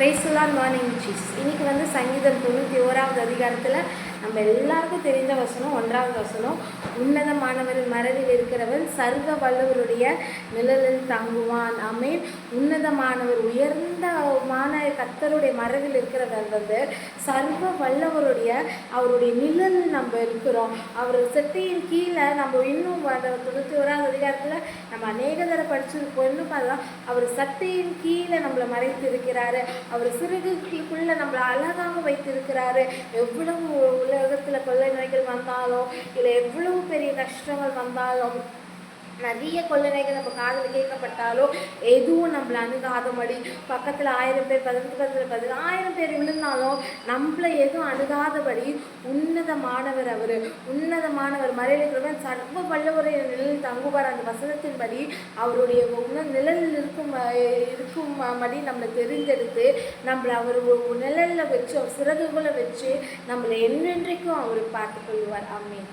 Praise the Lord. Morning Jesus. இன்னைக்கு சங்கீதம் 91வது அதிகாரத்தில் நம்ம எல்லாருக்கும் தெரிந்த வசனம் 1வது வசனம், உன்னதமானவரின் மறைவில் இருக்கிறவன் சர்வ வல்லவருடைய நிழலில் தங்குவான். ஆமென். உன்னதமானவர் உயர்ந்தமான கர்த்தருடைய மறைவில் இருக்கிறவர் சர்வ வல்லவருடைய அவருடைய நிழல் நம்ம இருக்கிறோம். அவர் செட்டையின் கீழே நம்ம இன்னும் 91வது அதிகாரத்தில் நம்ம அநேக தடவை படிச்சிருப்போம். இன்னும் பார்த்தா அவர் சட்டையின் கீழே நம்மளை மறைத்து இருக்கிறாரு. அவர் சிறுகுக்குள்ளே நம்மளை அழகாக வைத்திருக்கிறாரு. எவ்வளவு உலகத்தில் கொள்ளை நோய்கள் வந்தாலும் இல்லை எவ்வளவு பெரிய கஷ்டங்கள் வந்தாலும் நிறைய கொள்ளனைகள் நம்ம காதில் கேட்கப்பட்டாலோ எதுவும் நம்மளை அணுகாதபடி, பக்கத்தில் 1000 பேர் 10,000 பேர் விழுந்தாலும் நம்மளை எதுவும் அணுகாதபடி உன்னதமானவர் அவர். உன்னதமானவர் மறையில் இருக்கிறவன் சர்வ வல்லவரை நிழலில் தங்குவார். அந்த வசனத்தின்படி அவருடைய நிழலில் இருக்கும்படி நம்மளை தெரிந்தெடுத்து நம்மளை அவர் நிழலில் வச்சு அவர் சிறகுகளை வச்சு நம்மளை என்றென்றைக்கும் அவர் பார்த்துக்கொள்வார். ஆமென்.